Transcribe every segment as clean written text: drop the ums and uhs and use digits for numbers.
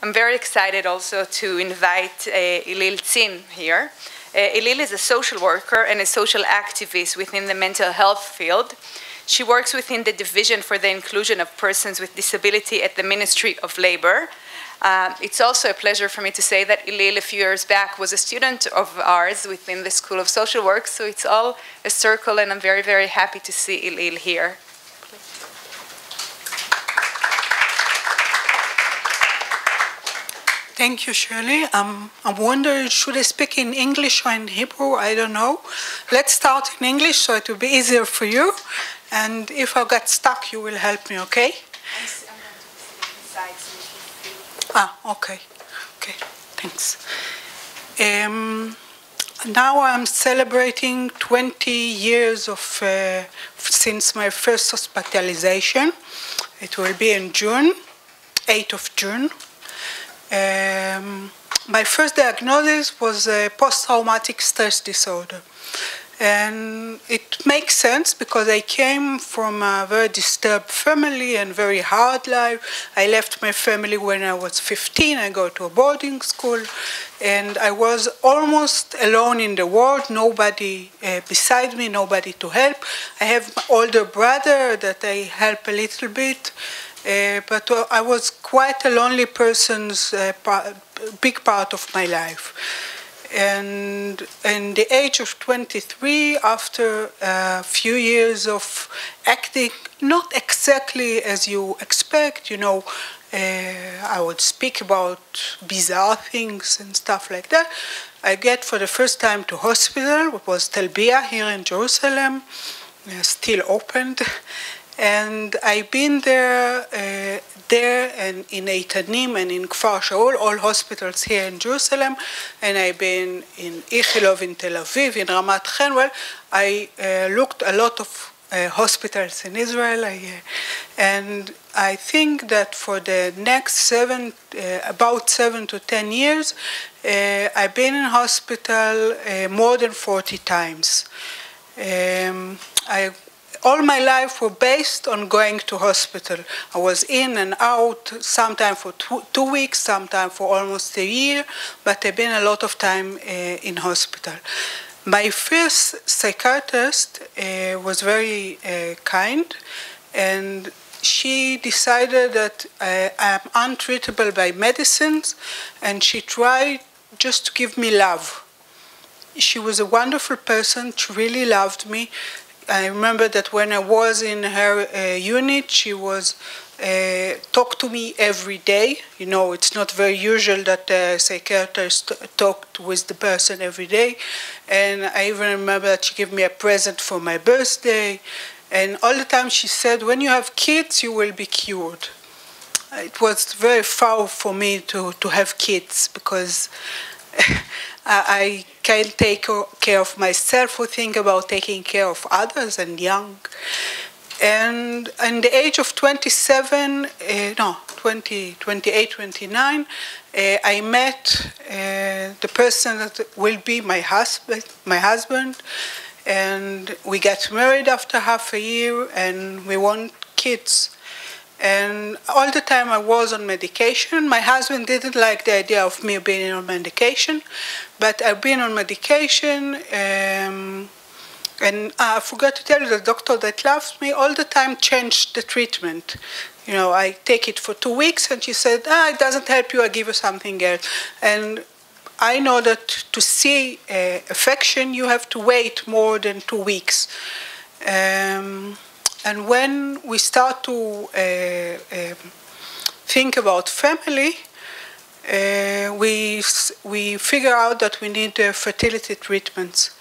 I'm very excited also to invite Eilil here. Eilil is a social worker and a social activist within the mental health field. She works within the Division for the Inclusion of Persons with Disability at the Ministry of Labor. It's also a pleasure for me to say that Eilil, a few years back, was a student of ours within the School of Social Work, so it's all a circle, and I'm very, very happy to see Eilil here. Thank you, Shirley. I'm wondering, should I speak in English or in Hebrew? I don't know. Let's start in English so it will be easier for you. And if I get stuck, you will help me, okay? I'm going to sit inside so you can see. Okay. Okay, thanks. Now I'm celebrating 20 years of since my first hospitalization. It will be in June, 8th of June. My first diagnosis was a post-traumatic stress disorder. And it makes sense because I came from a very disturbed family and very hard life. I left my family when I was 15. I go to a boarding school. And I was almost alone in the world, nobody beside me, nobody to help. I have my older brother that I help a little bit. But I was quite a lonely person's big part of my life. And in the age of 23, after a few years of acting, not exactly as you expect, you know, I would speak about bizarre things and stuff like that. I get for the first time to hospital. It was Talbia here in Jerusalem, still opened. And I've been there and in Eitanim and in Kfar Shaul, all hospitals here in Jerusalem, and I've been in Ichilov in Tel Aviv, in Ramat Chenwell. I looked a lot of hospitals in Israel, and I think that for the next about 7 to 10 years, I've been in hospital more than 40 times. All my life were based on going to hospital. I was in and out, sometimes for 2 weeks, sometimes for almost a year, but I've been a lot of time in hospital. My first psychiatrist was very kind, and she decided that I'm untreatable by medicines, and she tried just to give me love. She was a wonderful person. She really loved me. I remember that when I was in her unit, she was talked to me every day. You know, it's not very usual that a psychiatrist talked with the person every day. And I even remember that she gave me a present for my birthday. And all the time she said, when you have kids, you will be cured. It was very far for me to have kids because I can't take care of myself or think about taking care of others and young. And in the age of 28, 29, I met the person that will be my husband, and we got married after half a year, and we want kids. And all the time I was on medication. My husband didn't like the idea of me being on medication, but I've been on medication, and I forgot to tell you, the doctor that loves me all the time changed the treatment. You know, I take it for 2 weeks, and she said, it doesn't help you, I give you something else. And I know that to see affection, you have to wait more than 2 weeks. And when we start to think about family, we figure out that we need fertility treatments.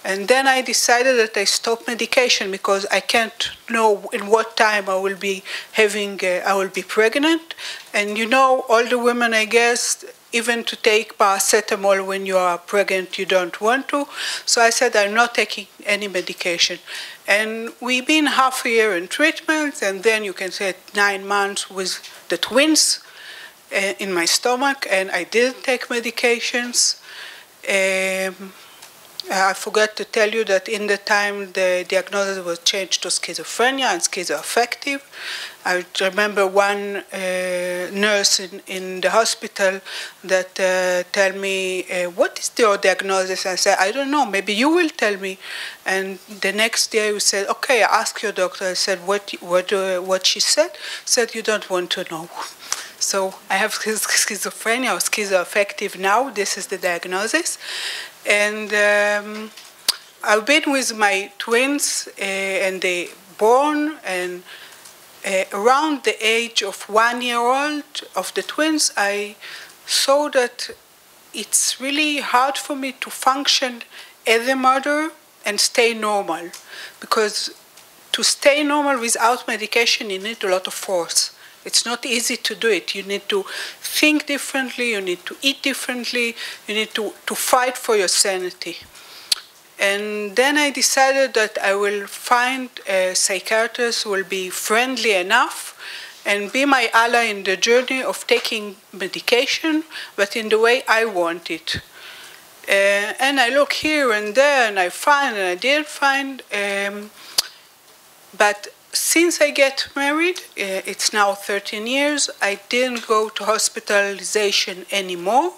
And then I decided that I stop medication because I can't know in what time I will be pregnant. And you know, all the women, I guess, even to take paracetamol when you are pregnant, you don't want to. So I said, I'm not taking any medication. And we've been half a year in treatment, and then you can say 9 months with the twins in my stomach, and I didn't take medications. I forgot to tell you that in the time the diagnosis was changed to schizophrenia and schizoaffective. I remember one nurse in the hospital that tell me, what is your diagnosis? I said, I don't know, maybe you will tell me. And the next day we said, okay, ask your doctor. I said, what she said? Said, you don't want to know. So I have schizophrenia or schizoaffective now. This is the diagnosis. And I've been with my twins, and they born, and around the age of 1 year old of the twins, I saw that it's really hard for me to function as a mother and stay normal. Because to stay normal without medication, you need a lot of force. It's not easy to do it. You need to think differently, you need to eat differently, you need to fight for your sanity. And then I decided that I will find a psychiatrist who will be friendly enough and be my ally in the journey of taking medication, but in the way I want it. And I look here and there, and I find, and I didn't find. But since I get married, it's now 13 years, I didn't go to hospitalization anymore.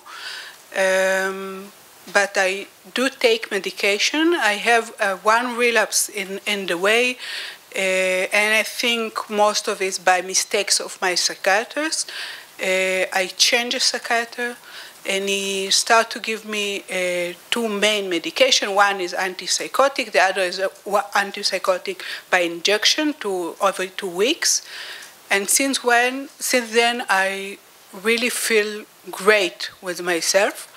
But I do take medication. I have one relapse in the way, and I think most of it is by mistakes of my psychiatrist. I changed a psychiatrist, and he started to give me two main medication. One is antipsychotic, the other is antipsychotic by injection every 2 weeks. And since then, I really feel great with myself.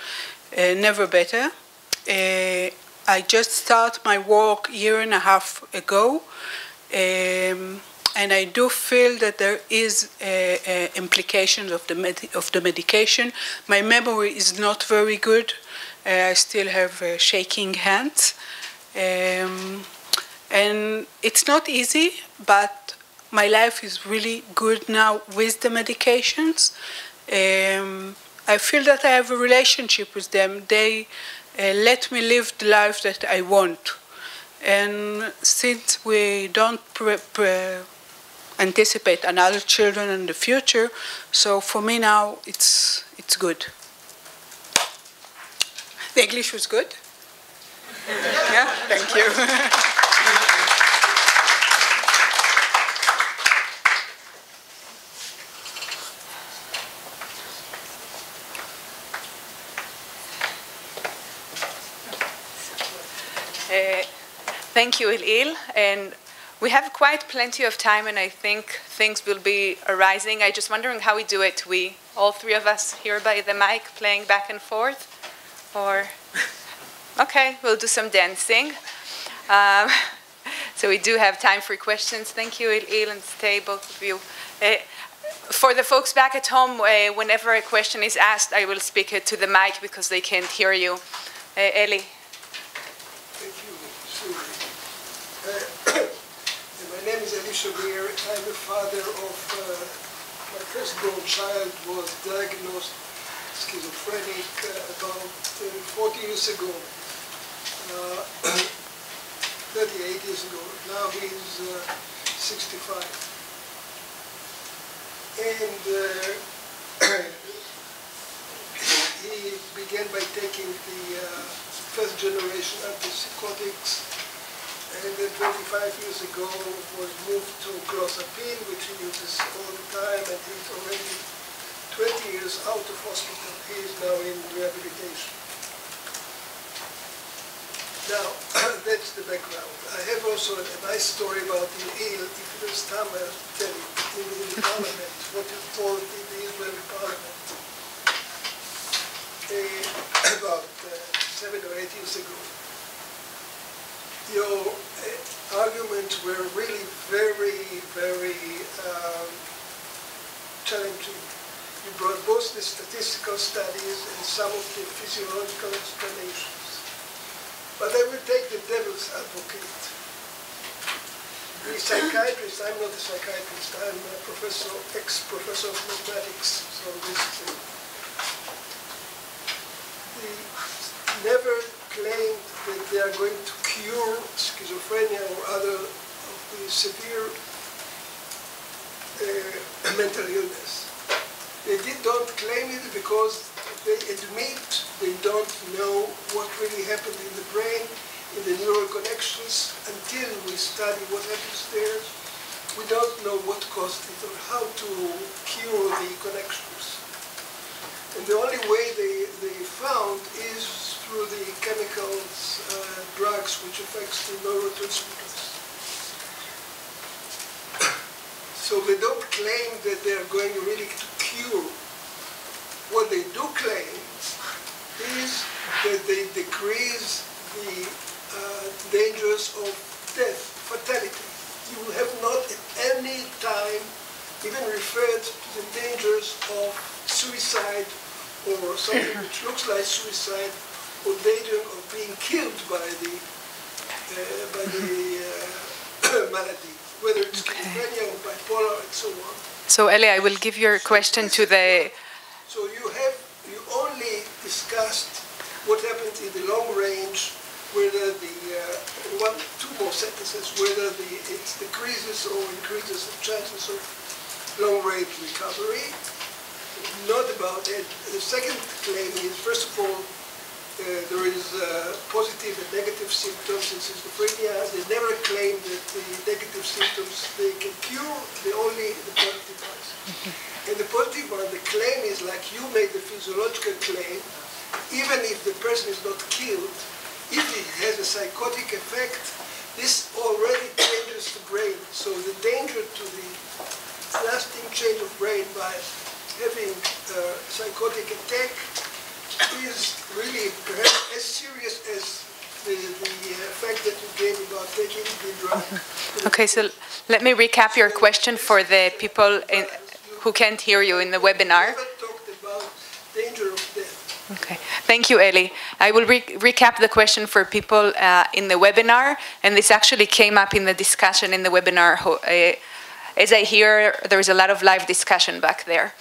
Never better. I just started my work 1.5 years ago, and I do feel that there is implications of the medication. My memory is not very good. I still have shaking hands, and it's not easy. But my life is really good now with the medications. I feel that I have a relationship with them. They let me live the life that I want. And since we don't anticipate another children in the future, so for me now it's good. The English was good? Yeah, thank you. Thank you, Eilil. And we have quite plenty of time, and I think things will be arising. I'm just wondering how we do it. We, all three of us here by the mic, playing back and forth? Or, okay, we'll do some dancing. So we do have time for questions. Thank you, Eilil, and stay, both of you. For the folks back at home, whenever a question is asked, I will speak it to the mic because they can't hear you. Eli. Thank you, Susie. My name is Eli Shabir. I'm the father of my firstborn child was diagnosed schizophrenic about 40 years ago, 38 years ago. Now he's 65. And he began by taking the first generation antipsychotics, and then 25 years ago was moved to clozapine, which he uses all the time, and he's already 20 years out of hospital. He is now in rehabilitation. Now, that's the background. I have also a nice story about Eilil, if there's time I'll tell you, in the parliament, what you told in the Israeli parliament about 7 or 8 years ago. Your arguments were really very, very challenging. You brought both the statistical studies and some of the physiological explanations. But I will take the devil's advocate. The psychiatrist, I'm not a psychiatrist, I'm a professor, ex-professor of mathematics, so this is never claimed that they are going to cure schizophrenia or other of the severe mental illness. They don't claim it because they admit they don't know what really happened in the brain, in the neural connections. Until we study what happens there, we don't know what caused it or how to cure the connections. And the only way they found is through the chemicals, drugs, which affects the neurotransmitters. So they don't claim that they are going really to cure. What they do claim is that they decrease the dangers of death, fatality. You have not at any time even referred to the dangers of suicide or something which looks like suicide, or danger of being killed by the malady, whether it's schizophrenia or bipolar and so on. So Eli, I will give your question to the... So you only discussed what happened in the long range, whether the, two more sentences, whether it decreases or increases the chances of long range recovery. Not about it. The second claim is, first of all, there is positive and negative symptoms in schizophrenia. They never claim that the negative symptoms they can cure, only the positive ones. And the positive one, the claim is like you made the physiological claim, even if the person is not killed, if it has a psychotic effect, this already changes the brain. So the danger to the lasting change of brain by having a psychotic attack is really perhaps as serious as the fact that you gave about taking the drug. Okay, so let me recap your question for the people who can't hear you in the webinar. You never talked about danger of death. Okay, thank you, Eli. I will recap the question for people in the webinar, and this actually came up in the discussion in the webinar. As I hear, there is a lot of live discussion back there.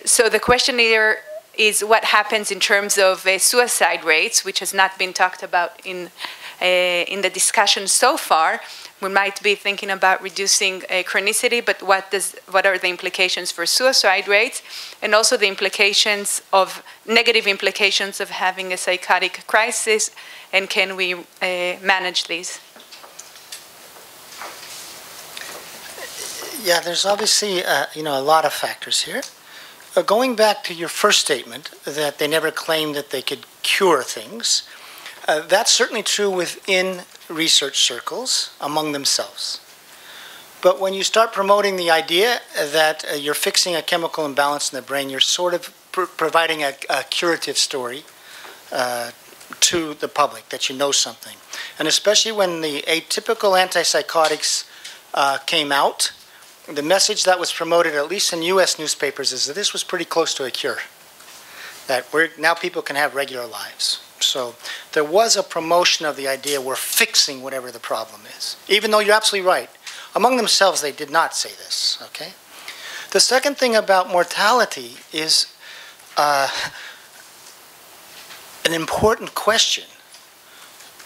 So the question here is what happens in terms of suicide rates, which has not been talked about in the discussion so far. We might be thinking about reducing chronicity, but what are the implications for suicide rates, and also the implications of negative implications of having a psychotic crisis, and can we manage these? Yeah, there's obviously a lot of factors here. Going back to your first statement that they never claimed that they could cure things, that's certainly true within research circles among themselves. But when you start promoting the idea that you're fixing a chemical imbalance in the brain, you're sort of providing a curative story to the public, that you know something. And especially when the atypical antipsychotics came out, the message that was promoted, at least in U.S. newspapers, is that this was pretty close to a cure. That now people can have regular lives. So there was a promotion of the idea we're fixing whatever the problem is. Even though you're absolutely right. Among themselves, they did not say this, okay? The second thing about mortality is an important question.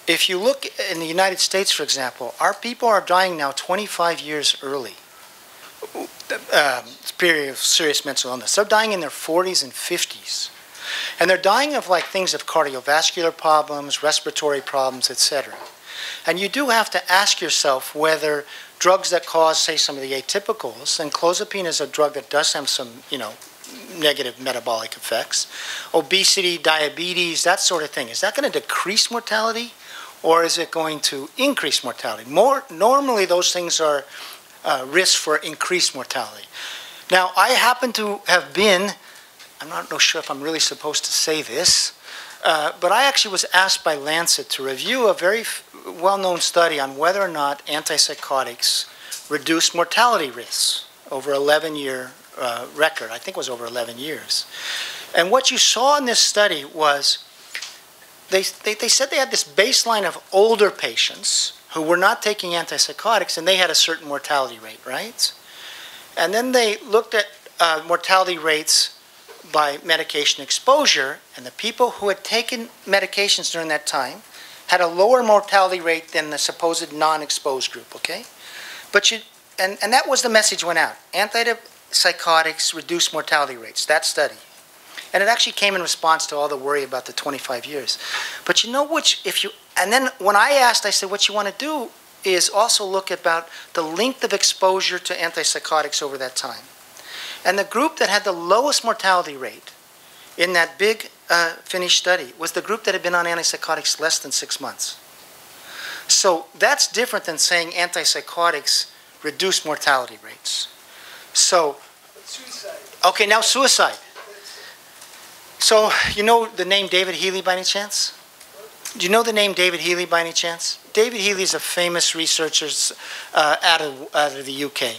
If you look in the United States, for example, our people are dying now 25 years early. Period of serious mental illness. They're dying in their 40s and 50s. And they're dying of things of cardiovascular problems, respiratory problems, etc. And you do have to ask yourself whether drugs that cause, say, some of the atypicals, and clozapine is a drug that does have some, negative metabolic effects, obesity, diabetes, that sort of thing, is that going to decrease mortality or is it going to increase mortality? Normally those things are risk for increased mortality. Now, I happen to have been, I'm not sure if I'm really supposed to say this, but I actually was asked by Lancet to review a very well-known study on whether or not antipsychotics reduce mortality risks over 11-year record. I think it was over 11 years. And what you saw in this study was they said they had this baseline of older patients who were not taking antipsychotics, and they had a certain mortality rate, right? And then they looked at mortality rates by medication exposure, and the people who had taken medications during that time had a lower mortality rate than the supposed non-exposed group, okay? But and that was the message went out. Antipsychotics reduce mortality rates, that study. And it actually came in response to all the worry about the 25 years. But you know and then when I asked, I said, what you want to do is also look about the length of exposure to antipsychotics over that time. And the group that had the lowest mortality rate in that big Finnish study was the group that had been on antipsychotics less than 6 months. So that's different than saying antipsychotics reduce mortality rates. So, Suicide. okay, now suicide. So, you know the name David Healy by any chance? Do you know the name David Healy by any chance? David Healy is a famous researcher out of the UK.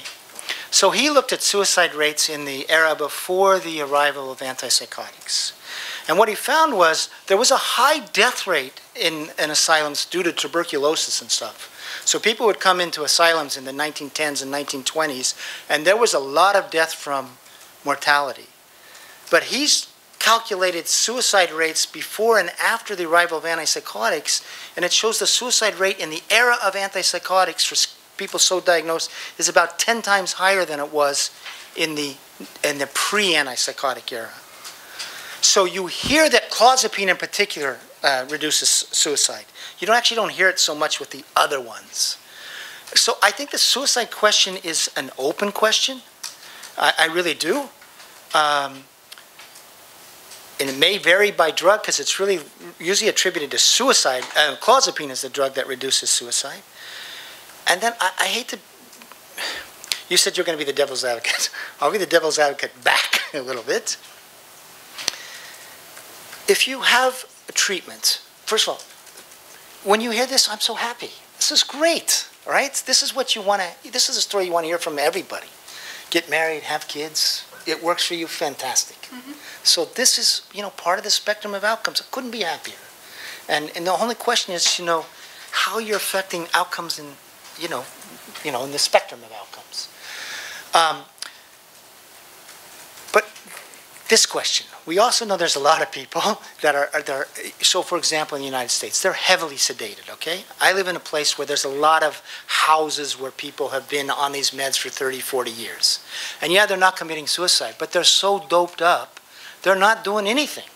So he looked at suicide rates in the era before the arrival of antipsychotics. And what he found was there was a high death rate in asylums due to tuberculosis and stuff. So people would come into asylums in the 1910s and 1920s, and there was a lot of death from mortality. But he's calculated suicide rates before and after the arrival of antipsychotics, and it shows the suicide rate in the era of antipsychotics for people so diagnosed is about 10 times higher than it was in the pre-antipsychotic era. So you hear that clozapine in particular reduces suicide. You actually don't hear it so much with the other ones. So I think the suicide question is an open question. I really do. And it may vary by drug because it's really usually attributed to suicide. Clozapine is the drug that reduces suicide. And then I hate to, you said you're going to be the devil's advocate. I'll be the devil's advocate back a little bit. If you have a treatment, first of all, when you hear this, I'm so happy. This is great, all right? This is what you want to, this is a story you want to hear from everybody. Get married, have kids. It works for you, fantastic. Mm-hmm. So this is, part of the spectrum of outcomes. I couldn't be happier. And the only question is, how you're affecting outcomes in, in the spectrum of outcomes. But this question, we also know there's a lot of people that are, so for example, in the United States, they're heavily sedated, okay? I live in a place where there's a lot of houses where people have been on these meds for 30, 40 years. And yeah, they're not committing suicide, but they're so doped up, they're not doing anything.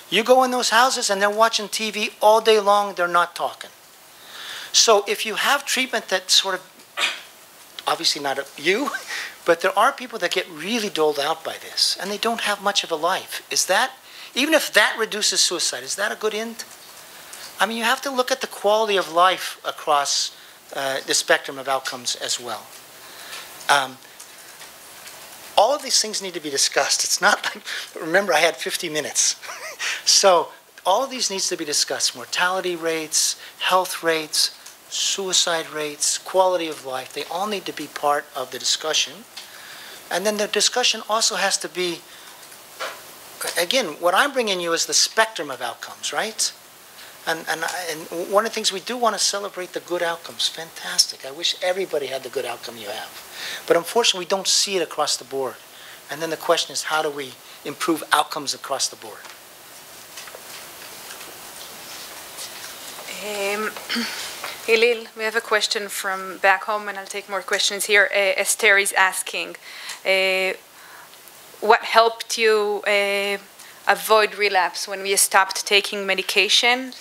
You go in those houses and they're watching TV all day long, they're not talking. So if you have treatment that sort of, obviously not you, but there are people that get really doled out by this, and they don't have much of a life. Is that, even if that reduces suicide, is that a good end? I mean, you have to look at the quality of life across the spectrum of outcomes as well. All of these things need to be discussed. It's not like, remember, I had 50 minutes. So all of these needs to be discussed. Mortality rates, health rates, suicide rates, quality of life, they all need to be part of the discussion. And then the discussion also has to be, again, what I'm bringing you is the spectrum of outcomes, right? And one of the things we do want to celebrate the good outcomes. Fantastic. I wish everybody had the good outcome you have. But unfortunately, we don't see it across the board. And then the question is, how do we improve outcomes across the board? Eilil, we have a question from back home, and I'll take more questions here. Esther is asking, what helped you avoid relapse when we stopped taking medication,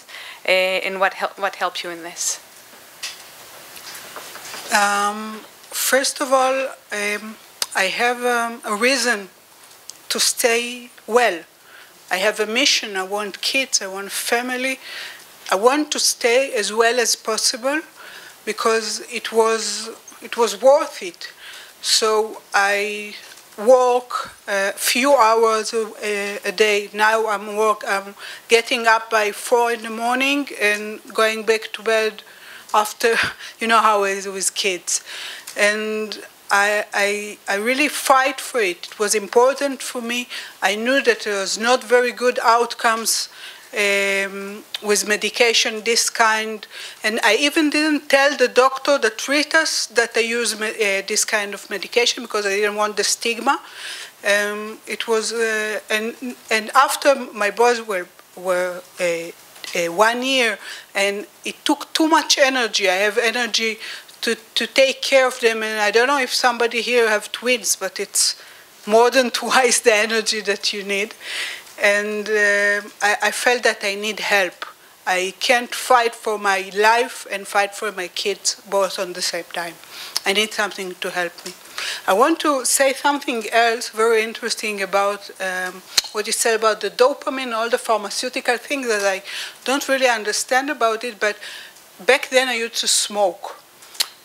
and what helped you in this? First of all, I have a reason to stay well. I have a mission. I want kids. I want family. I want to stay as well as possible because it was worth it. So I work a few hours a day. Now I'm getting up by 4 in the morning and going back to bed after, you know how it is with kids. And I really fight for it. It was important for me. I knew that there was not very good outcomes with medication this kind, and I even didn't tell the doctor that treat us that I use this kind of medication because I didn't want the stigma. It was and after my boys were 1 year, and it took too much energy. I have energy to take care of them, and I don't know if somebody here have twins, but it's more than twice the energy that you need. And I felt that I need help. I can't fight for my life and fight for my kids both on the same time. I need something to help me. I want to say something else very interesting about what you said about the dopamine, all the pharmaceutical things that I don't really understand about it, but back then I used to smoke.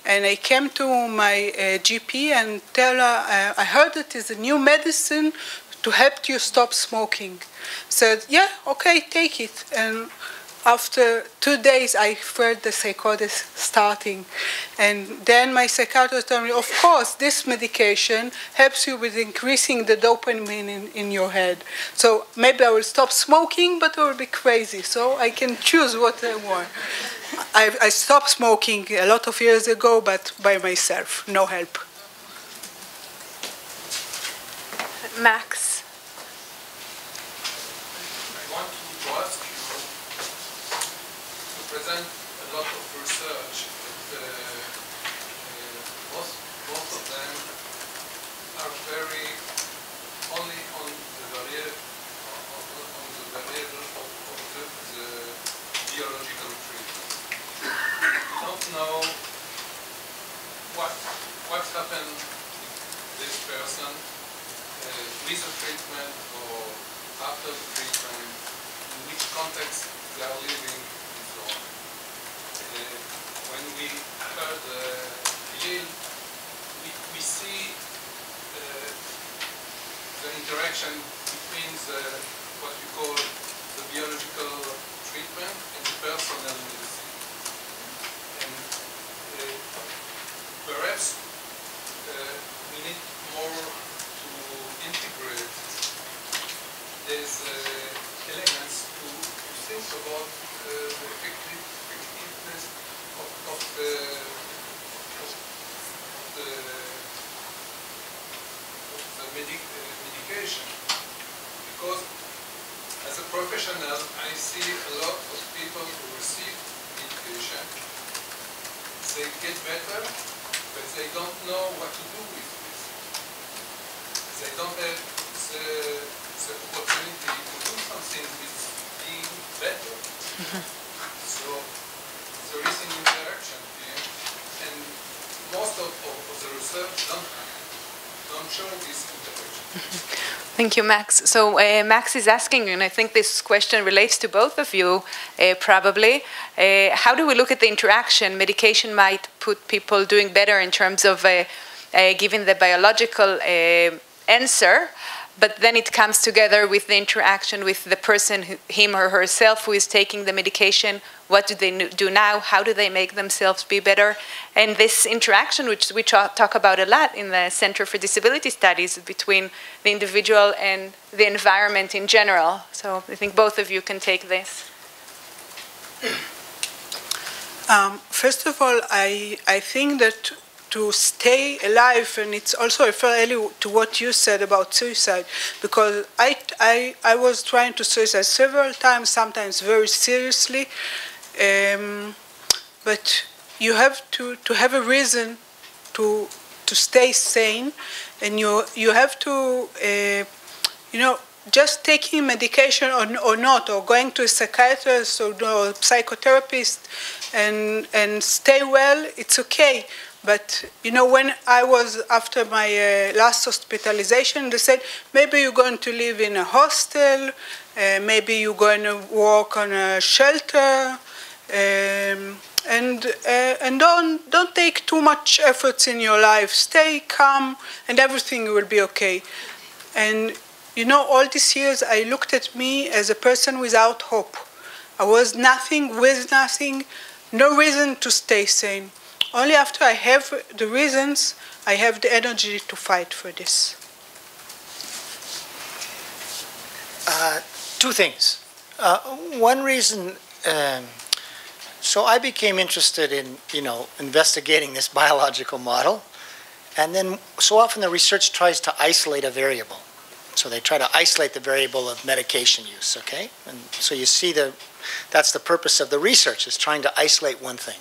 And I came to my GP and tell her, I heard that there's a new medicine to help you stop smoking. Said, yeah, okay, take it. And after 2 days, I felt the psychosis starting. And then my psychiatrist told me, of course, this medication helps you with increasing the dopamine in your head. So maybe I will stop smoking, but I will be crazy. So I can choose what I want. I stopped smoking a lot of years ago, but by myself, no help. Max. I want to ask you to present a lot of research, but most of them are very only on the variable of the biological treatment. We don't know what happened with this person with the treatment or after the treatment, in which context they are living, and so on. When we heard Healy, we see the interaction between what we call the biological treatment and the personal medicine. And perhaps we need more to integrate these elements to think about the effectiveness of the medication. Because as a professional, I see a lot of people who receive medication. They get better, but they don't know what to do with this. They don't have the opportunity to do something with being better. So there is an interaction here, and most of the research don't show this interaction. Thank you, Max. So Max is asking, and I think this question relates to both of you, probably. How do we look at the interaction? Medication might put people doing better in terms of giving the biological answer, but then it comes together with the interaction with the person, him or herself, who is taking the medication. What do they do now? How do they make themselves be better? And this interaction, which we talk about a lot in the Center for Disability Studies, between the individual and the environment in general. So I think both of you can take this. First of all, I think that to stay alive, and it's also referring to what you said about suicide, because I was trying to suicide several times, sometimes very seriously, but you have to have a reason to stay sane, and you have to, just taking medication or not, or going to a psychiatrist or psychotherapist and stay well, it's okay. But, when I was after my last hospitalization, they said, maybe you're going to live in a hostel, maybe you're going to work on a shelter, and don't take too much efforts in your life. Stay calm, and everything will be okay. And, all these years, I looked at me as a person without hope. I was nothing, with nothing, no reason to stay sane. Only after I have the reasons, I have the energy to fight for this. Two things. One reason, so I became interested in, investigating this biological model. And then so often the research tries to isolate a variable. So they try to isolate the variable of medication use, okay? And so you see that's the purpose of the research, is trying to isolate one thing.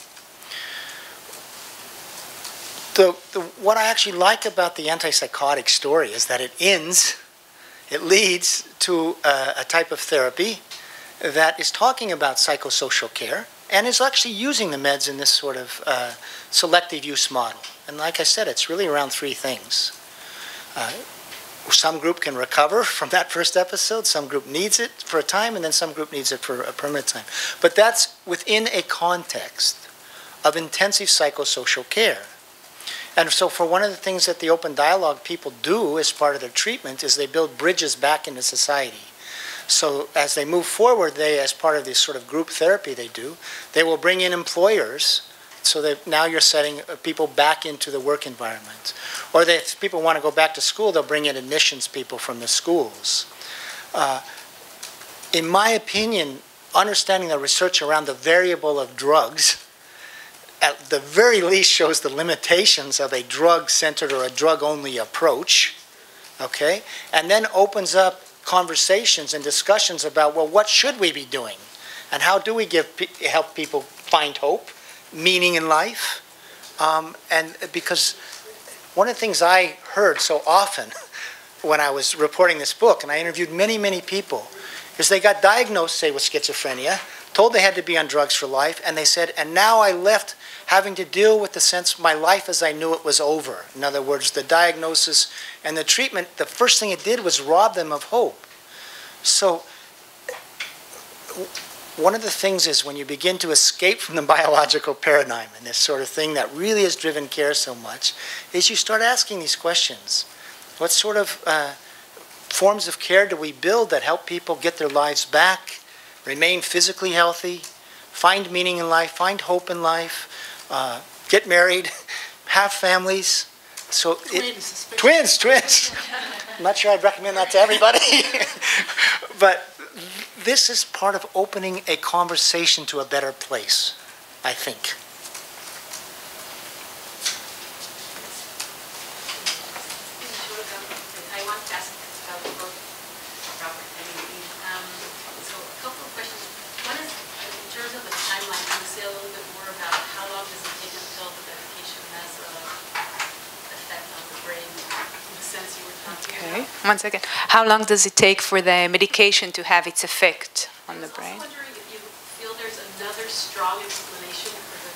What I actually like about the antipsychotic story is that it leads to a type of therapy that is talking about psychosocial care and is actually using the meds in this sort of selective use model. And like I said, it's really around three things. Some group can recover from that first episode, some group needs it for a time, and then some group needs it for a permanent time. But that's within a context of intensive psychosocial care. And so for one of the things that the open dialogue people do as part of their treatment is they build bridges back into society. So as they move forward, they, as part of this sort of group therapy they do, they will bring in employers so that now you're setting people back into the work environment. Or if people want to go back to school, they'll bring in admissions people from the schools. In my opinion, understanding the research around the variable of drugs at the very least shows the limitations of a drug-centered or a drug-only approach, okay? And then opens up conversations and discussions about, well, what should we be doing? And how do we help people find hope, meaning in life? And because one of the things I heard so often when I was reporting this book, and I interviewed many, many people, is they got diagnosed, say, with schizophrenia, told they had to be on drugs for life, and they said, and now I left having to deal with the sense my life as I knew it was over. In other words, the diagnosis and the treatment, the first thing it did was rob them of hope. So one of the things is when you begin to escape from the biological paradigm and this sort of thing that really has driven care so much, is you start asking these questions. What sort of forms of care do we build that help people get their lives back, remain physically healthy, find meaning in life, find hope in life, get married, have families? So twins. I'm not sure I'd recommend that to everybody. But this is part of opening a conversation to a better place, I think. I want to ask about the book, Robert and Healy. So a couple of questions. One is, in terms of the timeline, can you say a little bit more about how long does it take until the medication has an effect on the brain, in the sense you were talking about? 1 second. How long does it take for the medication to have its effect on the brain? I was wondering if you feel there's another strong explanation for the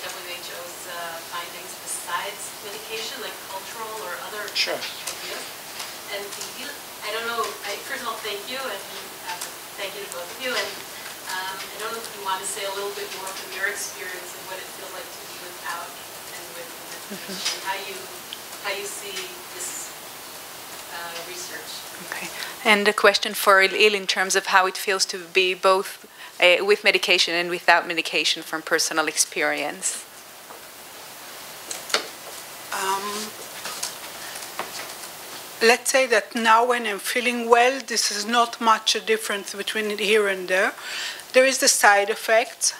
WHO's findings besides medication, like cultural or other ideas. And I don't know, first of all, thank you, and thank you to both of you. And I don't know if you want to say a little bit more from your experience of what it feels like to be without and with medication, how you see this research. Okay. And a question for Eilil in terms of how it feels to be both with medication and without medication from personal experience. Let's say that now when I'm feeling well, this is not much a difference between here and there. There is the side effects.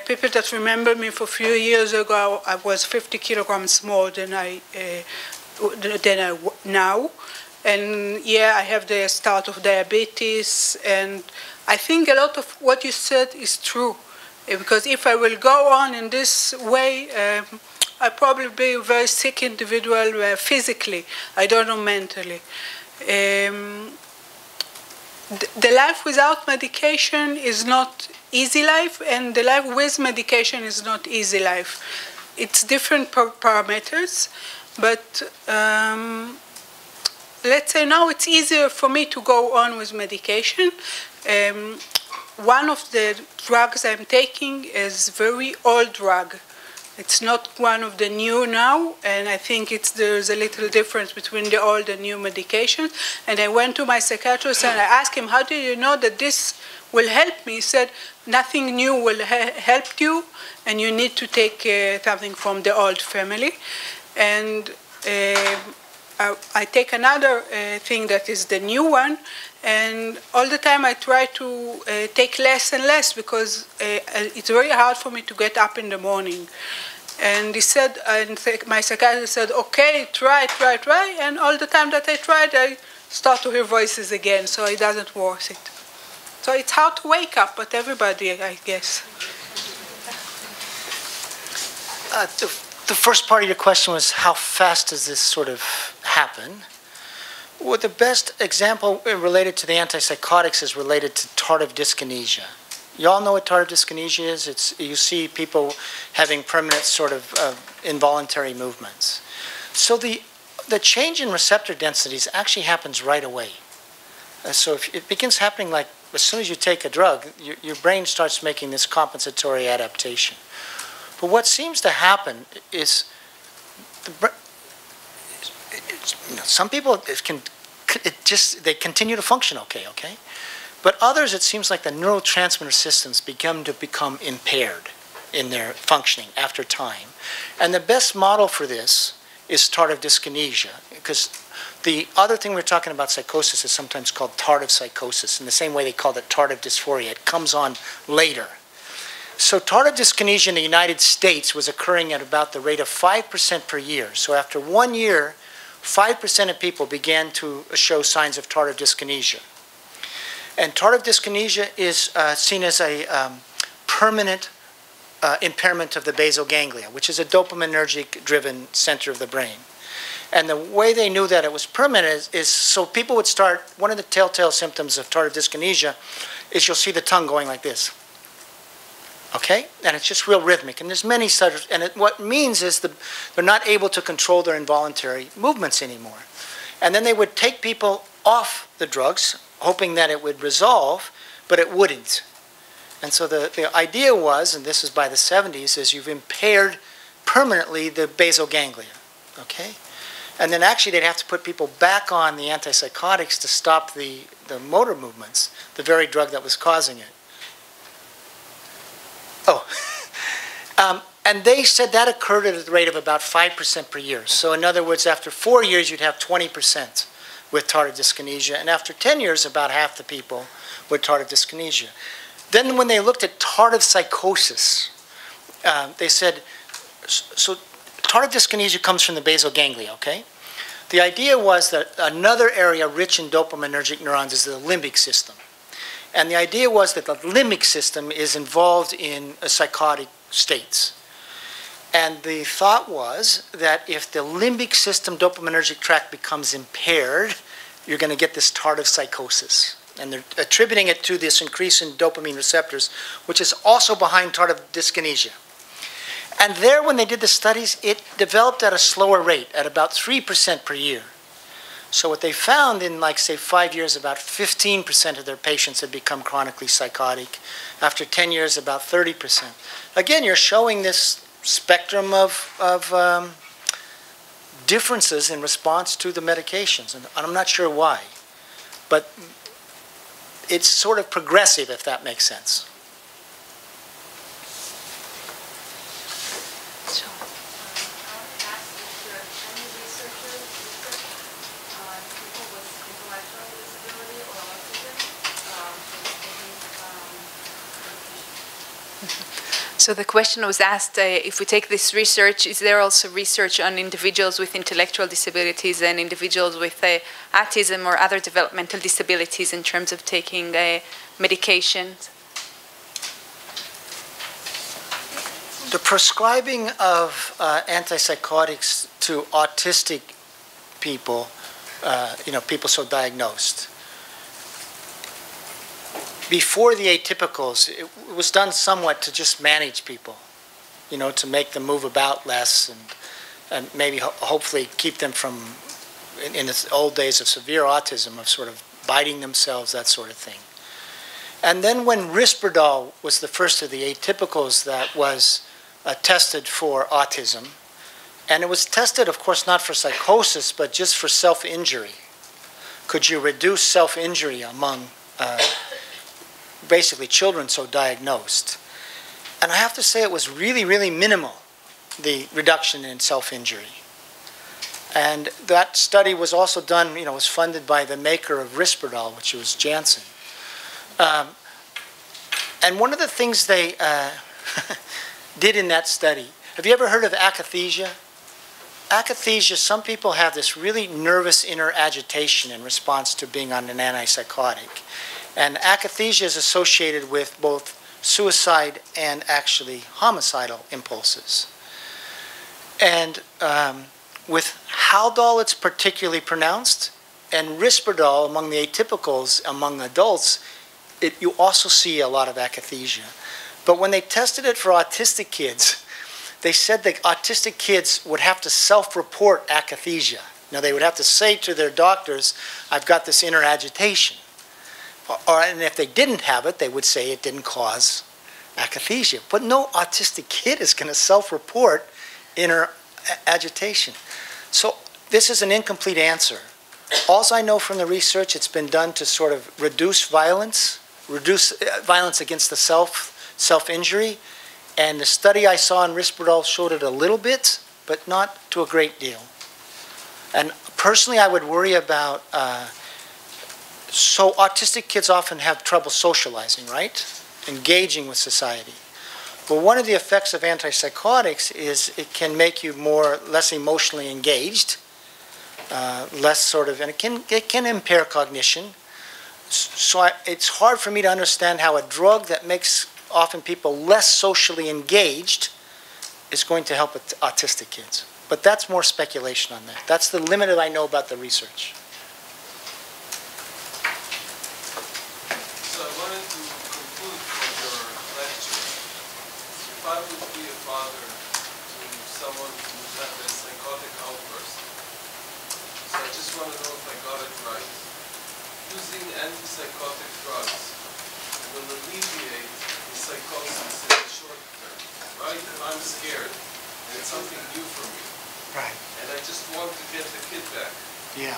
People that remember me for a few years ago, I was 50 kilograms more than I now. And yeah, I have the start of diabetes, and I think a lot of what you said is true. Because if I will go on in this way, I'll probably be a very sick individual physically, I don't know, mentally. The life without medication is not easy life, and the life with medication is not easy life. It's different parameters, but let's say now it's easier for me to go on with medication. One of the drugs I'm taking is a very old drug. It's not one of the new now, and I think there's a little difference between the old and new medications. And I went to my psychiatrist and I asked him, how do you know that this will help me? He said, nothing new will help you, and you need to take something from the old family. And I take another thing that is the new one, and all the time I try to take less and less because it's very hard for me to get up in the morning. And he said, my psychiatrist said, okay, try. And all the time that I tried, I start to hear voices again, so it doesn't worth it. So it's hard to wake up, but everybody, I guess. The first part of your question was how fast does this sort of happen? Well, the best example related to the antipsychotics is related to tardive dyskinesia. You all know what tardive dyskinesia is? You see people having permanent sort of involuntary movements. So the change in receptor densities actually happens right away. So if it begins happening like as soon as you take a drug, your brain starts making this compensatory adaptation. But what seems to happen is some people they continue to function okay? But others, it seems like the neurotransmitter systems begin to become impaired in their functioning after time. And the best model for this is tardive dyskinesia, because the other thing we're talking about, psychosis, is sometimes called tardive psychosis, in the same way they called it tardive dysphoria. It comes on later. So tardive dyskinesia in the United States was occurring at about the rate of 5% per year. So after 1 year, 5% of people began to show signs of tardive dyskinesia. And tardive dyskinesia is seen as a permanent impairment of the basal ganglia, which is a dopaminergic-driven center of the brain. And the way they knew that it was permanent is so people would start, one of the telltale symptoms of tardive dyskinesia is you'll see the tongue going like this. Okay? And it's just real rhythmic. And there's many such, and what it means is they're not able to control their involuntary movements anymore. And then they would take people off the drugs, hoping that it would resolve, but it wouldn't. And so the idea was, and this is by the 70s, is you've impaired permanently the basal ganglia. Okay? And then actually they'd have to put people back on the antipsychotics to stop the motor movements, the very drug that was causing it. Oh, and they said that occurred at a rate of about 5% per year. So in other words, after 4 years, you'd have 20% with tardive dyskinesia. And after 10 years, about half the people with tardive dyskinesia. Then when they looked at tardive psychosis, they said, so tardive dyskinesia comes from the basal ganglia, okay? The idea was that another area rich in dopaminergic neurons is the limbic system. And the idea was that the limbic system is involved in psychotic states. And the thought was that if the limbic system dopaminergic tract becomes impaired, you're going to get this tardive psychosis. And they're attributing it to this increase in dopamine receptors, which is also behind tardive dyskinesia. And there, when they did the studies, it developed at a slower rate, at about 3% per year. So what they found in, like, say, 5 years, about 15% of their patients had become chronically psychotic. After 10 years, about 30%. Again, you're showing this spectrum of differences in response to the medications. And I'm not sure why. But it's sort of progressive, if that makes sense. So the question was asked, if we take this research, is there also research on individuals with intellectual disabilities and individuals with autism or other developmental disabilities in terms of taking medications? The prescribing of antipsychotics to autistic people, people so diagnosed, before the atypicals, it was done somewhat to just manage people, to make them move about less and maybe hopefully keep them from, in the old days of severe autism, of sort of biting themselves, that sort of thing. And then when Risperdal was the first of the atypicals that was tested for autism, and it was tested, of course, not for psychosis, but just for self-injury. Could you reduce self-injury among basically children so diagnosed? And I have to say it was really, really minimal, the reduction in self-injury. And that study was also done, was funded by the maker of Risperdal, which was Janssen. And one of the things they did in that study, Have you ever heard of akathisia? Akathisia, some people have this really nervous inner agitation in response to being on an antipsychotic. And akathisia is associated with both suicide and actually homicidal impulses. And with Haldol, it's particularly pronounced, and Risperdal among the atypicals among adults, you also see a lot of akathisia. But when they tested it for autistic kids, they said that autistic kids would have to self-report akathisia. Now, they would have to say to their doctors, I've got this inner agitation. And if they didn't have it, they would say it didn't cause akathisia. But no autistic kid is going to self-report inner agitation. So this is an incomplete answer. All I know from the research, it's been done to sort of reduce violence against the self-injury. And the study I saw in Risperdal showed it a little bit, but not to a great deal. And personally, I would worry about, so autistic kids often have trouble socializing, right? Engaging with society. Well, one of the effects of antipsychotics is it can make you less emotionally engaged, less sort of, and it can impair cognition. So it's hard for me to understand how a drug that makes often people less socially engaged is going to help with autistic kids. But that's more speculation on that. That's the limit that I know about the research. So I wanted to conclude from your lecture. If I would be a father to someone who's had a psychotic outburst, so I just want to know if I got it right. Using antipsychotic drugs will alleviate the psychosis in the short term, right? If I'm scared, and it's something new for me. Right. And I just want to get the kid back. Yeah.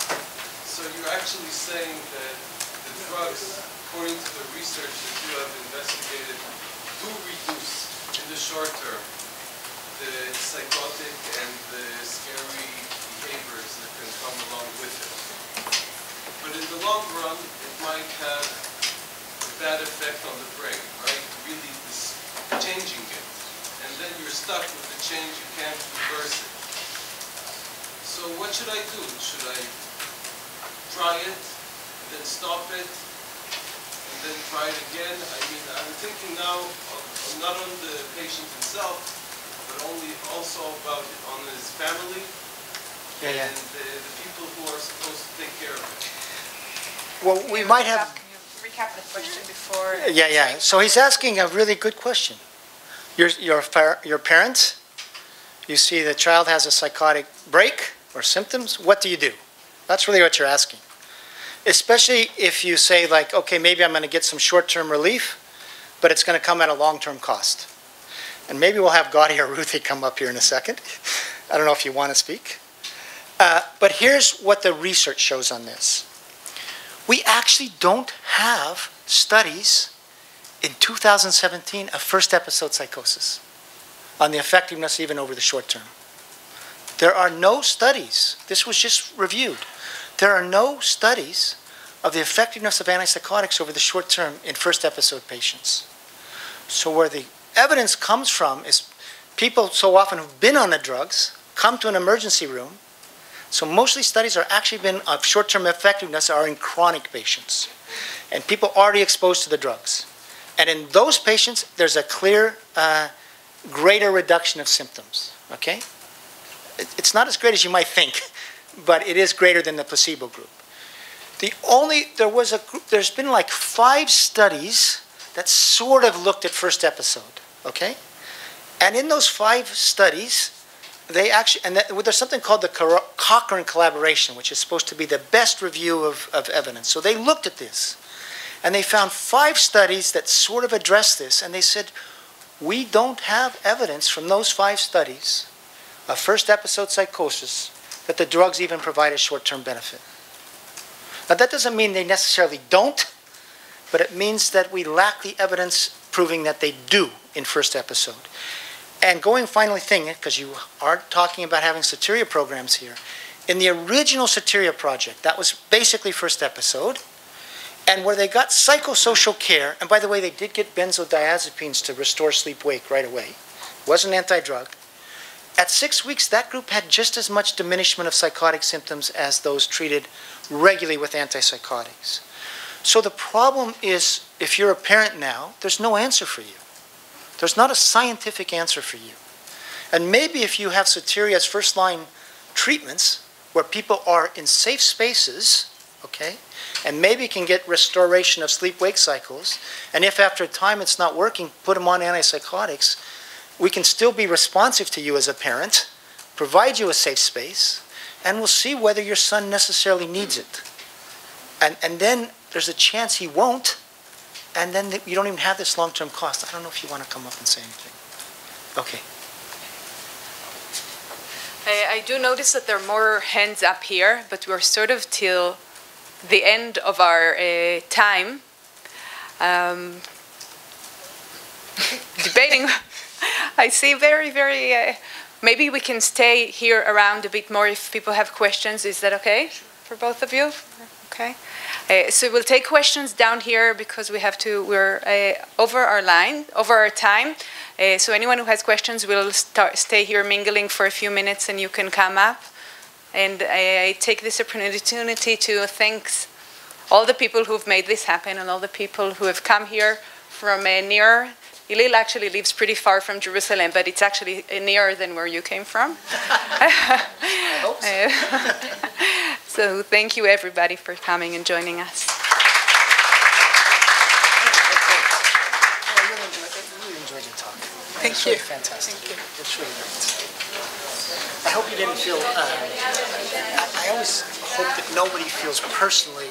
So you're actually saying that the drugs, according to the research that you have investigated, do reduce in the short term the psychotic and the scary behaviors that can come along with it. But in the long run, it might have a bad effect on the brain, right? Really changing it. And then you're stuck with the change, you can't reverse it. So what should I do? Should I try it, and then stop it, and then try it again? I mean, I'm thinking now not on the patient himself, but also about on his family and the people who are supposed to take care of it. Well, we might have... Can you recap the question before? Yeah. So he's asking a really good question. Your parents, you see the child has a psychotic break or symptoms, what do you do? That's really what you're asking. Especially if you say like, okay, maybe I'm going to get some short-term relief, but it's going to come at a long-term cost. And maybe we'll have Gaudy or Ruthie come up here in a second. I don't know if you want to speak. But here's what the research shows on this. We actually don't have studies in 2017 of first episode psychosis on the effectiveness even over the short term. There are no studies, this was just reviewed, there are no studies of the effectiveness of antipsychotics over the short term in first episode patients. So where the evidence comes from is people so often who've been on the drugs come to an emergency room. So mostly studies are actually been of short-term effectiveness are in chronic patients and people already exposed to the drugs. And in those patients, there's a clear greater reduction of symptoms, okay? It's not as great as you might think, but it is greater than the placebo group. There's been like 5 studies that sort of looked at first episode, okay? And in those 5 studies, there's something called the Cochrane collaboration, which is supposed to be the best review of evidence. So they looked at this, and they found 5 studies that sort of addressed this, and they said, we don't have evidence from those 5 studies of first episode psychosis that the drugs even provide a short-term benefit. Now that doesn't mean they necessarily don't, but it means that we lack the evidence proving that they do in first episode. And going finally thing, because you are talking about having Soteria programs here, in the original Soteria project, that was basically first episode, and where they got psychosocial care, and by the way, they did get benzodiazepines to restore sleep-wake right away. It wasn't anti-drug. At 6 weeks, that group had just as much diminishment of psychotic symptoms as those treated regularly with antipsychotics. So the problem is, if you're a parent now, there's no answer for you. There's not a scientific answer for you. And maybe if you have Soteria as first-line treatments, where people are in safe spaces, okay, and maybe can get restoration of sleep-wake cycles, and if after a time it's not working, put them on antipsychotics, we can still be responsive to you as a parent, provide you a safe space, and we'll see whether your son necessarily needs it. And then there's a chance he won't, and then you don't even have this long-term cost. I don't know if you want to come up and say anything. Okay. I do notice that there are more hands up here, but we're sort of till the end of our time. Debating. I see very, maybe we can stay here around a bit more if people have questions. Is that okay for both of you? Okay. So we'll take questions down here because we're over our time. So anyone who has questions will stay here mingling for a few minutes and you can come up. And I take this opportunity to thank all the people who've made this happen and all the people who have come here from near. Eilil actually lives pretty far from Jerusalem, but it's actually nearer than where you came from. I hope so. So thank you everybody for coming and joining us. I really enjoyed your talk. Thank It's you. really fantastic. Thank you. It's really great. I hope you didn't feel, I always hope that nobody feels personally